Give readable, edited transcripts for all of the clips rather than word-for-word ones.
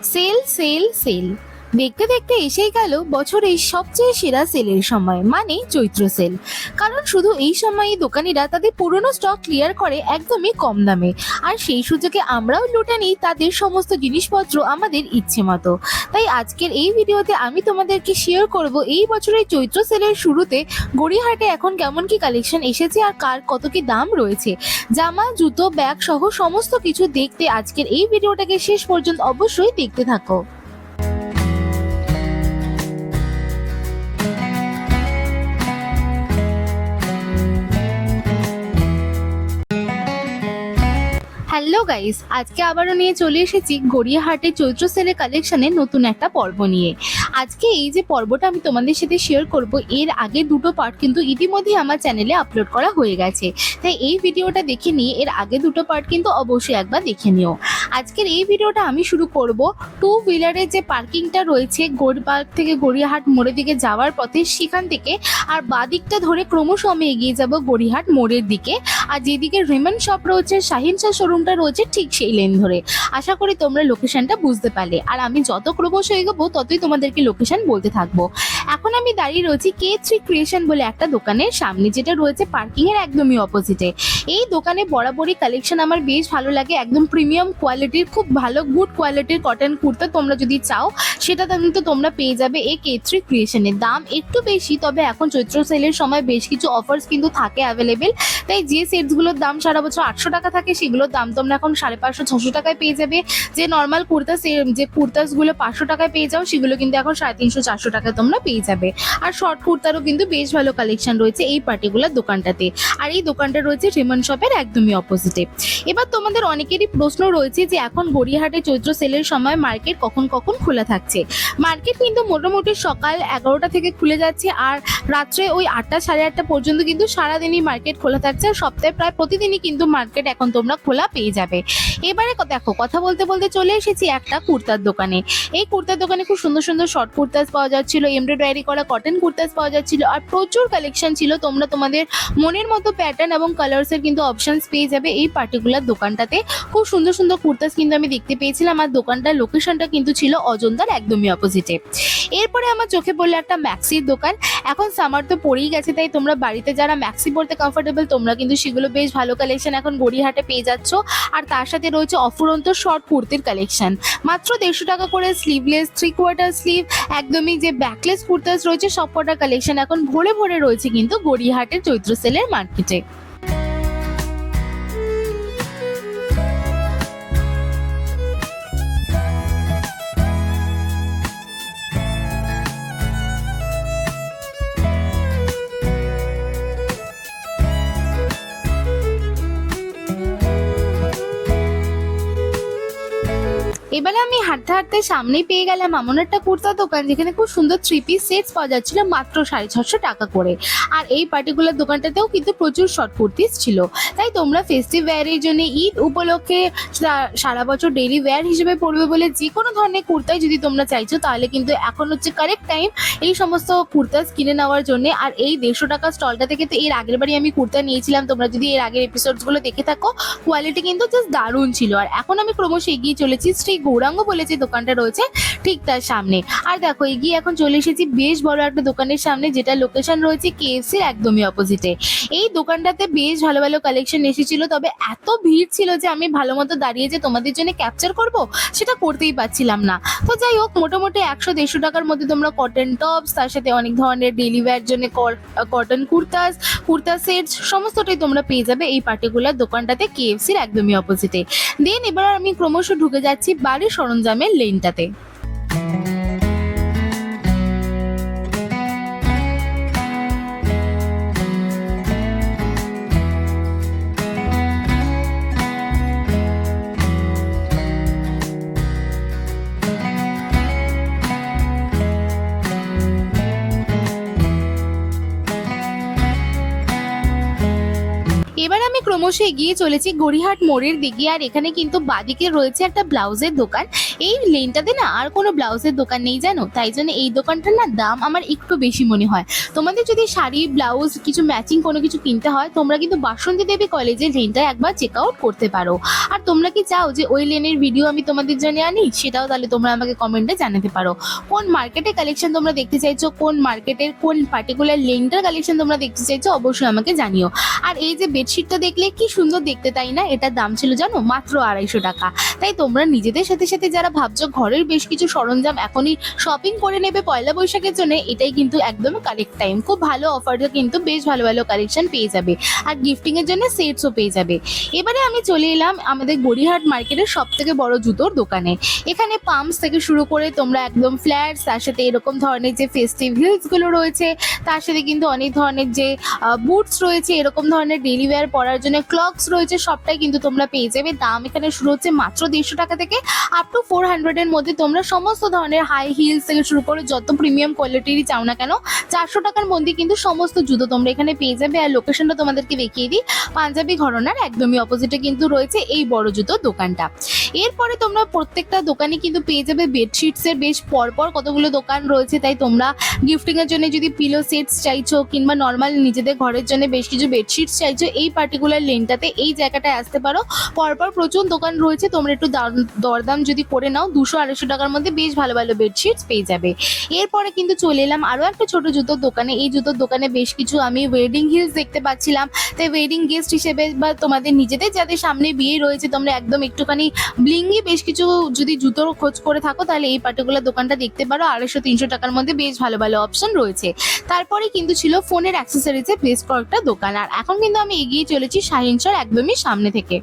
Sell sell sell, দেখতে দেখতে এসেই গেল বছরের সবচেয়ে সেরা সেলের সময়, মানে চৈত্র সেল। কারণ শুধু এই সময়ই দোকানিরা তাদের পুরনো স্টক ক্লিয়ার করে একদমই কম দামে, আর সেই সুযোগে আমরাও লুটে নিই তাদের সমস্ত জিনিসপত্র আমাদের ইচ্ছে মতো। তাই আজকের এই ভিডিওতে আমি তোমাদেরকে শেয়ার করব এই বছরের চৈত্র সেলের শুরুতে গড়িয়াহাটে এখন কেমন কি কালেকশন এসেছে আর কার কত কি দাম রয়েছে। জামা, জুতো, ব্যাগ সহ সমস্ত কিছু দেখতে আজকের এই ভিডিওটাকে শেষ পর্যন্ত অবশ্যই দেখতে থাকো। হ্যালো গাইস, আজকে আবারও নিয়ে চলে এসেছি গড়িয়াহাটের চৈত্র সেলের কালেকশনের নতুন একটা পর্ব নিয়ে। আজকে এই যে পর্বটা আমি তোমাদের সাথে শেয়ার করব, এর আগে দুটো পার্ট কিন্তু ইতিমধ্যেই আমার চ্যানেলে আপলোড করা হয়ে গেছে। তাই এই ভিডিওটা দেখে নিয়ে এর আগে দুটো পার্ট কিন্তু অবশ্যই একবার দেখে নিও। আজকের এই ভিডিওটা আমি শুরু করব টু হুইলারের যে পার্কিংটা রয়েছে গড়পার্ক থেকে গড়িয়াহাট মোড়ের দিকে যাওয়ার পথে, সেখান থেকে আর বাদিকটা ধরে ক্রমশ আমি এগিয়ে যাব গড়িয়াহাট মোড়ের দিকে। আর যেদিকে রেমন শপ রয়েছে, শাহিন শাহ শোরুমটা রয়েছে, ঠিক সেই লেন ধরে। আশা করি তোমরা লোকেশনটা বুঝতে পারলে, আর আমি যত ক্রমশ এগোবো ততই তোমাদেরকে লোকেশন বলতে থাকবো। এখন আমি দাঁড়িয়ে রয়েছি K3 ক্রিয়েশন বলে একটা দোকানের সামনে, যেটা রয়েছে পার্কিং এর একদমই অপোজিটে। এই দোকানে বরাবরই কালেকশন আমার বেশ ভালো লাগে, একদম প্রিমিয়াম কোয়ালিটির, খুব ভালো গুড কোয়ালিটির কটন কুর্তা তোমরা যদি চাও সেটা কিন্তু তোমরা পেয়ে যাবে এই K3 ক্রিয়েশনের। দাম একটু বেশি, তবে এখন চৈত্র সেলের সময় বেশ কিছু অফার্স কিন্তু থাকে অ্যাভেলেবেল। তাই যে সেটসগুলোর দাম সারা বছর 800 টাকা থাকে, সেগুলোর দাম তোমরা এখন 550-600 টাকায় পেয়ে যাবে। যে নর্মাল কুর্তা, যে কুর্তাসগুলো 500 টাকায় পেয়ে যাও, সেগুলো কিন্তু এখন 350-400 টাকায় তোমরা পেয়ে যাবে। আর শর্ট কুর্তারও কিন্তু বেশ ভালো কালেকশন রয়েছে এই পার্টিকুলার দোকানটাতে। আর এই দোকানটা রয়েছে রেমন শপের একদমই অপোজিটে। এবার তোমাদের অনেকেরই প্রশ্ন রয়েছে যে এখন গড়িয়াহাটে চৈত্র সেলের সময় মার্কেট কখন কখন খোলা থাকছে। মার্কেট কিন্তু মোটামুটি সকাল 11টা থেকে খুলে যাচ্ছে, আর রাত্রে ওই 8টা সাড়ে 8টা পর্যন্ত কিন্তু সারাদিনই মার্কেট খোলা থাকছে। আর সপ্তাহে প্রায় প্রতিদিনই কিন্তু মার্কেট এখন তোমরা খোলা পেয়ে যাবে। এবারে দেখো, কথা বলতে বলতে চলে এসেছি একটা কুর্তার দোকানে। এই কুর্তার দোকানে খুব সুন্দর সুন্দর শর্ট কুর্তাস পাওয়া যাচ্ছিল, এমব্রয়ডারি করা কটন কুর্তাস পাওয়া যাচ্ছিল, আর প্রচুর কালেকশন ছিল। তোমরা তোমাদের মনের মতো প্যাটার্ন এবং কালার্সের কিন্তু অপশনস পেয়ে যাবে এই পার্টিকুলার দোকানটাতে। খুব সুন্দর সুন্দর কুর্তাস কিন্তু আমি দেখতে পেয়েছিলাম। আর দোকানটার লোকেশনটা কিন্তু ছিল অজন্তার একদমই অপোজিটে। এরপরে আমার চোখে পড়লো একটা ম্যাক্সির দোকান। এখন সামার তো পড়েই গেছে, তাই তোমরা বাড়িতে যারা ম্যাক্সি পরতে কমফোর্টেবল, তোমরা কিন্তু সেগুলো বেশ ভালো কালেকশন এখন গড়িয়াহাটে পেয়ে যাচ্ছ। আর তার সাথে রয়েছে অফুরন্ত শর্ট কুর্তির কালেকশন, মাত্র 150 টাকা করে। স্লিভলেস, 3/4 স্লিভ, একদমই যে ব্যাকলেস কুর্তাস রয়েছে, সব কটা কালেকশন এখন ভরে ভরে রয়েছে কিন্তু গড়িয়াহাটের চৈত্র সেলের মার্কেটে। এবারে আমি হাঁটতে হাঁটতে সামনেই পেয়ে গেলাম এমন একটা কুর্তার দোকান, যেখানে খুব সুন্দর 3 পিস সেটস পাওয়া যাচ্ছিল মাত্র 650 টাকা করে। আর এই পার্টিকুলার দোকানটাতেও কিন্তু প্রচুর শর্ট কুর্তিস ছিল। তাই তোমরা ফেস্টিভ ওয়্যারের জন্য, ঈদ উপলক্ষে, সারা বছর ডেইলি ওয়্যার হিসেবে পরবে বলে যে কোনো ধরনের কুর্তাই যদি তোমরা চাইছো, তাহলে কিন্তু এখন হচ্ছে কারেক্ট টাইম এই সমস্ত কুর্তাস কিনে নেওয়ার জন্য। আর এই 150 টাকা স্টলটা থেকে তো এর আগের বারই আমি কুর্তা নিয়েছিলাম, তোমরা যদি এর আগের এপিসোডসগুলো দেখে থাকো, কোয়ালিটি কিন্তু জাস্ট দারুণ ছিল। আর এখন আমি ক্রমশ এগিয়ে চলেছি শ্রী গৌরাঙ্গ বলে যে দোকানটা রয়েছে ঠিক তার সামনে। আর দেখো, এগিয়ে এখন চলে এসেছি বেশ বড় একটা দোকানের সামনে, যেটা লোকেশন রয়েছে KFC-র একদমই অপোজিটে। এই দোকানটাতে বেশ ভালো ভালো কালেকশন এসেছিল, তবে এত ভিড় ছিল যে আমি ভালো মতো দাঁড়িয়ে যে তোমাদের জন্য ক্যাপচার করব সেটা করতেই পারছিলাম না। তো যাই হোক, মোটামুটি 100-150 টাকার মধ্যে তোমরা কটন টপস, তার সাথে অনেক ধরনের ডেইলি ওয়্যার জন্য কটন কুর্তাস, কুর্তা সেটস সমস্তটাই তোমরা পেয়ে যাবে এই পার্টিকুলার দোকানটাতে KFC-র একদমই অপোজিটে। দেন এবার আমি ক্রমশ ঢুকে যাচ্ছি বাড়ির সরঞ্জামের লেনটাতে। এবার আমি ক্রমশ এগিয়ে চলেছি গড়িয়াহাট মোড়ের দিকে, আর এখানে কিন্তু বাদিকে রয়েছে একটা ব্লাউজের দোকান। এই লেনটাতে না আর কোনো ব্লাউজের দোকান নেই জানো, তাই জন্য এই দোকানটার না দাম আমার একটু বেশি মনে হয়। তোমাদের যদি শাড়ি ব্লাউজ কিছু ম্যাচিং কোনো কিছু কিনতে হয়, তোমরা কিন্তু বাসন্তী দেবী কলেজের লেনটা একবার চেক আউট করতে পারো। আর তোমরা কি চাও যে ওই লেনের ভিডিও আমি তোমাদের জন্য আনি, সেটাও তাহলে তোমরা আমাকে কমেন্টে জানাতে পারো। কোন মার্কেটের কালেকশন তোমরা দেখতে চাইছো, কোন মার্কেটের কোন পার্টিকুলার লেনটার কালেকশন তোমরা দেখতে চাইছো, অবশ্যই আমাকে জানিও। আর এই যে বেডশিটটা দেখলে কি সুন্দর দেখতে, তাই না? এটার দাম ছিল জানো মাত্র 250 টাকা। তাই তোমরা নিজেদের সাথে সাথে যারা ভাবছো ঘরের বেশ কিছু সরঞ্জাম এখনই শপিং করে নেবে পয়লা বৈশাখের জন্য, এটাই কিন্তু একদম কারেক্ট টাইম। খুব ভালো অফারে কিন্তু বেশ ভালো ভালো কালেকশন পেয়ে যাবে, আর গিফটিং এর জন্য সেটসও পেয়ে যাবে। এবারে আমি চলে এলাম আমাদের গড়িয়াহাট মার্কেটের সব থেকে বড় জুতোর দোকানে। এখানে পাম্পস থেকে শুরু করে তোমরা একদম ফ্ল্যাটস, তার সাথে এরকম ধরনের যে ফেস্টিভ হিলস গুলো রয়েছে, তার সাথে কিন্তু অনেক ধরনের যে বুটস রয়েছে, এরকম ধরনের ডেলি ওয়্যার পরার জন্য ক্লকস রয়েছে, সবটাই কিন্তু তোমরা পেয়ে যাবে। দাম এখানে শুরু হচ্ছে মাত্র 150 টাকা থেকে আপ টু 400 এর মধ্যে। তোমরা সমস্ত ধরনের হাই হিলস থেকে শুরু করে যত প্রিমিয়াম কোয়ালিটিরই চাও না কেন, 400 টাকার মধ্যে কিন্তু সমস্ত জুতো তোমরা এখানে পেয়ে যাবে। আর লোকেশনটা তোমাদেরকে দেখিয়ে দিই, পাঞ্জাবি ঘরানার একদমই অপোজিটে কিন্তু রয়েছে এই বড় জুতোর দোকানটা। এরপরে তোমরা প্রত্যেকটা দোকানে কিন্তু পেয়ে যাবে বেডশিটস এর বেশ পরপর কতগুলো দোকান রয়েছে। তাই তোমরা গিফটিং এর জন্য যদি পিলো সেটস চাইছো কিংবা নর্মাল নিজেদের ঘরের জন্য বেশ কিছু বেডশিটস চাইছো, এই পার্টিকুলার লেনটাতে এই জায়গাটায় আসতে পারো। পরপর প্রচুর দোকান রয়েছে, তোমরা একটু দরদাম যদি করে নাও 200-250 টাকার মধ্যে বেশ ভালো ভালো বেডশিটস পেয়ে যাবে। এরপরে কিন্তু চলে এলাম আরো একটা ছোট জুতোর দোকানে। এই জুতোর দোকানে বেশ কিছু আমি ওয়েডিং হিলস দেখতে পাচ্ছিলাম। তাই ওয়েডিং গেস্ট হিসেবে বা তোমাদের নিজেদের যাদের সামনে বিয়ে রয়েছে, তোমরা একদম একটুখানি ব্লিঙ্গি বেশ কিছু যদি জুতোর খোঁজ করে থাকো, তাহলে এই পার্টিকুলার দোকানটা দেখতে পারো। 250-300 টাকার মধ্যে বেশ ভালো ভালো অপশন রয়েছে। তারপরে কিন্তু ছিল ফোনের অ্যাক্সেসরিজের বেশ কয়েকটা দোকান। আর এখন কিন্তু আমি এগিয়ে চলেছি শাহিনচর একদমই সামনে থেকে।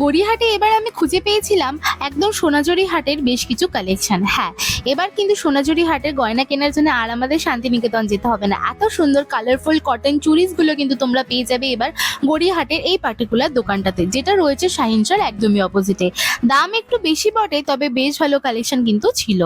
গড়িয়াহাটে এবার আমি খুঁজে পেয়েছিলাম একদম সোনাঝুরি হাটের বেশ কিছু কালেকশন। হ্যাঁ, এবার কিন্তু সোনাঝুরি হাটের গয়না কেনার জন্য আর আমাদের শান্তিনিকেতন যেতে হবে না। এত সুন্দর কালারফুল কটন চুড়িসগুলো কিন্তু তোমরা পেয়ে যাবে এবার গড়িয়াহাটের এই পার্টিকুলার দোকানটাতে, যেটা রয়েছে শাহিনচর একদমই অপোজিটে। দাম একটু বেশি বটে, তবে বেশ ভালো কালেকশন কিন্তু ছিল।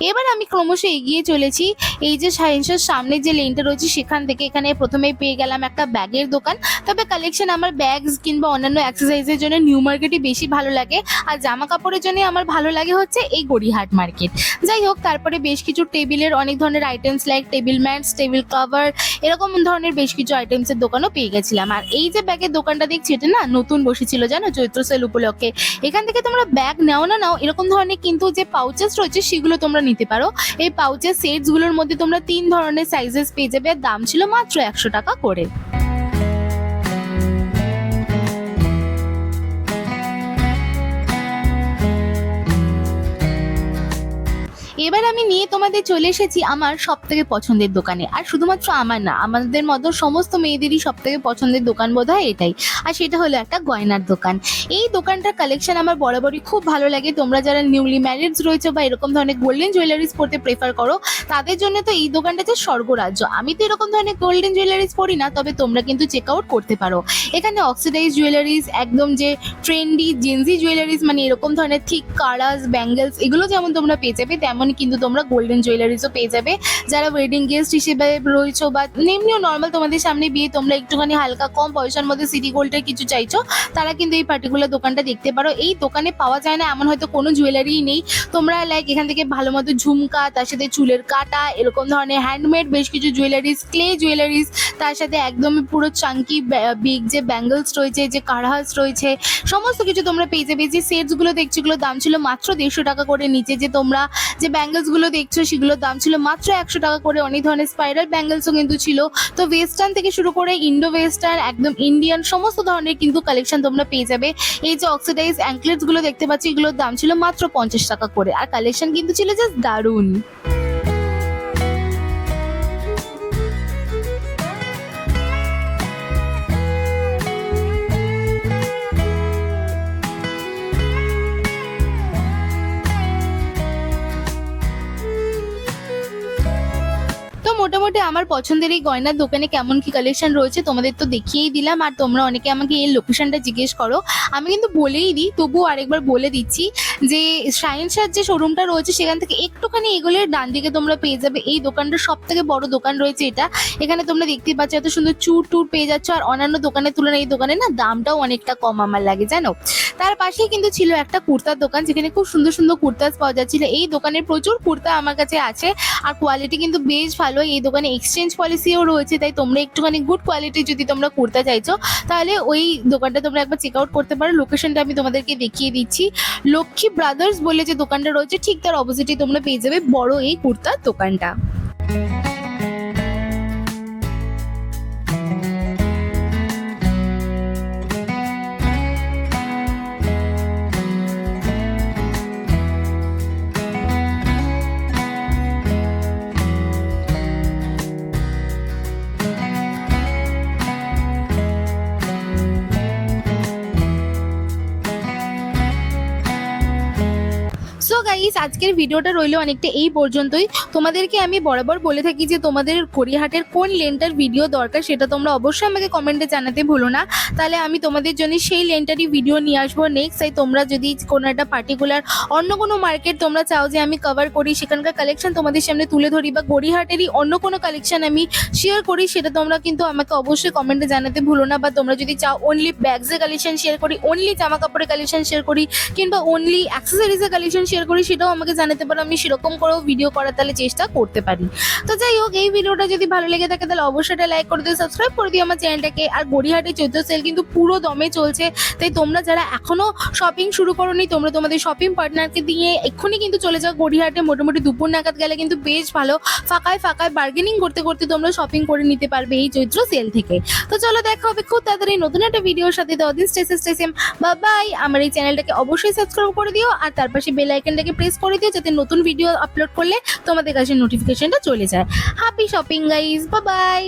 এবার আমি ক্রমশ এগিয়ে চলেছি এই যে শাহিনচর সামনে যে লেনটা রয়েছে সেখান থেকে। এখানে প্রথমে পেয়ে গেলাম একটা ব্যাগের দোকান। তবে কালেকশন আমার ব্যাগস কিংবা অন্যান্য এক্সারসাইজের জন্য নিউ মার্কেটই বেশি ভালো লাগে, আর জামা কাপড়ের জন্য আমার ভালো লাগে হচ্ছে এই গড়িয়াহাট মার্কেট। যাই হোক, তারপরে বেশ কিছু টেবিলের অনেক ধরনের items like table mats, table cover, এরকম ধরনের বেশ কিছু আইটেমসের দোকানও পেয়ে গেছিলাম। আর এই যে ব্যাগের দোকানটা দেখছি, এটা না নতুন বসেছিল জানো চৈত্র সেল উপলক্ষে। এখান থেকে তোমরা ব্যাগ নাও না নাও, এরকম ধরনের কিন্তু যে পাউচেস রয়েছে সেগুলো তোমরা নিতে পারো। এই পাউচের সেটস গুলোর মধ্যে তোমরা 3 ধরনের সাইজেস পেয়ে যাবে, আর দাম ছিল মাত্র 100 টাকা করে। এবার আমি নিয়ে তোমাদের চলে এসেছি আমার সব থেকে পছন্দের দোকানে। আর শুধুমাত্র আমার না, আমাদের মতো সমস্ত মেয়েদেরই সব থেকে পছন্দের দোকান বোধ হয় এটাই। আর সেটা হলো একটা গয়নার দোকান। এই দোকানটার কালেকশন আমার বরাবরই খুব ভালো লাগে। তোমরা যারা নিউলি ম্যারিডস রয়েছে বা এরকম ধরনের গোল্ডেন জুয়েলারিস পরতে প্রেফার করো, তাদের জন্য তো এই দোকানটা যে স্বর্গরাজ্য। আমি তো এরকম ধরনের গোল্ডেন জুয়েলারিস পরি না, তবে তোমরা কিন্তু চেক আউট করতে পারো। এখানে অক্সিডাইজ জুয়েলারিস, একদম যে ট্রেন্ডি জেনজি জুয়েলারিস, মানে এরকম ধরনের থিক কারাস, ব্যাঙ্গেলস, এগুলো যেমন তোমরা পেয়ে যাবে, তেমন কিন্তু তোমরা গোল্ডেন জুয়েলারিজও পেয়ে যাবে। যারা ওয়েডিং গেস্ট হিসেবে রয়েছো বা এমনিও নর্মাল তোমাদের সামনে বিয়ে, তোমরা একটুখানি হালকা কম পয়সার মধ্যে সিটি গোল্ডের কিছু চাইছো, তারা কিন্তু এই পার্টিকুলার দোকানটা দেখতে পারো। এই দোকানে পাওয়া যায় না এমন হয়তো কোনো জুয়েলারি নেই। তোমরা লাইক এখান থেকে ভালো মতো ঝুমকা, তার সাথে চুলের কাটা, এরকম ধরনের হ্যান্ডমেড বেশ কিছু জুয়েলারিস, ক্লে জুয়েলারিস, তার সাথে একদমই পুরো চাঙ্কি বিগ যে ব্যাঙ্গলস রয়েছে, যে কারহাস রয়েছে, সমস্ত কিছু তোমরা পেয়ে যাবে। যে সেটস গুলো দেখছো এগুলোর দাম ছিল মাত্র 150 টাকা করে। নিচে যে তোমরা যে ব্যাঙ্গলস গুলো দেখছো সেগুলোর দাম ছিল মাত্র 100 টাকা করে। অনেক ধরনের স্পাইরাল ব্যাঙ্গলসও কিন্তু ছিল। তো ওয়েস্টার্ন থেকে শুরু করে ইন্ডো ওয়েস্টার্ন, একদম ইন্ডিয়ান, সমস্ত ধরনের কিন্তু কালেকশন তোমরা পেয়ে যাবে। এই যে অক্সিডাইজ অ্যাঙ্কলেটস গুলো দেখতে পাচ্ছি, এগুলোর দাম ছিল মাত্র 50 টাকা করে। আর কালেকশন কিন্তু ছিল জাস্ট দারুণ। মোটামুটি আমার পছন্দের এই গয়নার দোকানে কেমন কি কালেকশন রয়েছে তোমাদের তো দেখিয়েই দিলাম, আর তোমরা অনেকে আমাকে এর লোকেশনটা জিজ্ঞেস করো, আমি কিন্তু বলেই দিই, তবুও আরেকবার বলে দিচ্ছি যে শাহিনশাহর যে শোরুমটা রয়েছে সেখান থেকে একটুখানি এগোলে ডান দিকে তোমরা পেয়ে যাবে এই দোকানটা, সব থেকে বড় দোকান রয়েছে এটা। এখানে তোমরা দেখতেই পাচ্ছ এত সুন্দর চুর টুর পেয়ে যাচ্ছ, আর অন্যান্য দোকানের তুলনায় এই দোকানে না দামটাও অনেকটা কম আমার লাগে জানো। তার পাশেই কিন্তু ছিল একটা কুর্তার দোকান, যেখানে খুব সুন্দর সুন্দর কুর্তাস পাওয়া যাচ্ছিল। এই দোকানে প্রচুর কুর্তা আমার কাছে আছে, আর কোয়ালিটি কিন্তু বেশ ভালো। এই দোকানে এক্সচেঞ্জ পলিসিও রয়েছে, তাই তোমরা একটুখানি গুড কোয়ালিটির যদি তোমরা কুর্তা চাইছো তাহলে ওই দোকানটা তোমরা একবার চেক আউট করতে পারো। লোকেশনটা আমি তোমাদেরকে দেখিয়ে দিচ্ছি, লক্ষ্মী ব্রাদার্স বলে যে দোকানটা রয়েছে ঠিক তার অপোজিটে তোমরা পেয়ে যাবে বড় এই কুর্তার দোকানটা। সো গাইস, আজকের ভিডিওটা রইলো অনেকটা এই পর্যন্তই। তোমাদেরকে আমি বরাবর বলে থাকি যে তোমাদের গড়িয়াহাটের কোন লেনটার ভিডিও দরকার সেটা তোমরা অবশ্যই আমাকে কমেন্টে জানাতে ভুলো না, তাহলে আমি তোমাদের জন্য সেই লেনটারই ভিডিও নিয়ে আসবো নেক্সট। তাই তোমরা যদি কোনো একটা পার্টিকুলার অন্য কোনো মার্কেট তোমরা চাও যে আমি কভার করি, সেখানকার কালেকশন তোমাদের সামনে তুলে ধরি, বা গড়িয়াহাটেরই অন্য কোনো কালেকশন আমি শেয়ার করি, সেটা তোমরা কিন্তু আমাকে অবশ্যই কমেন্টে জানাতে ভুলো না। বা তোমরা যদি চাও অনলি ব্যাগসের কালেকশন শেয়ার করি, অনলি জামা কাপড়ের কালেকশন শেয়ার করি, কিংবা অনলি অ্যাক্সেসরিজের কালেকশন শেয়ার করি, সেটাও আমাকে জানাতে পারো, আমি সেরকম করেও ভিডিও করার তাহলে চেষ্টা করতে পারি। তো যাই হোক, এই ভিডিওটা যদি ভালো লেগে থাকে তাহলে অবশ্যই এটা লাইক করে দিও, সাবস্ক্রাইব করে দিও আমার চ্যানেলটাকে। আর গড়িয়াহাটে চৈত্র সেল কিন্তু পুরো দমে চলছে, তাই তোমরা যারা এখনো শপিং শুরু করোনি তোমরা তোমাদের শপিং পার্টনারকে দিয়ে এক্ষুনি কিন্তু চলে যাও গড়িয়াহাটে। মোটামুটি দুপুর নাগাদ গেলে কিন্তু বেশ ভালো ফাঁকায় ফাঁকায় বার্গেনিং করতে করতে তোমরা শপিং করে নিতে পারবে এই চৈত্র সেল থেকে। তো চলো, দেখা হবে খুব তাড়াতাড়ি নতুন একটা ভিডিওর সাথে। ততদিন স্টে সেম, বাই। আমার এই চ্যানেলটাকে অবশ্যই সাবস্ক্রাইব করে দিও, আর তার পাশে বেল আইকনটাকে প্রেস করে দিও যাতে নতুন ভিডিও আপলোড করলে তোমাদের কাছে নোটিফিকেশনটা চলে যায়। Happy shopping guys, by.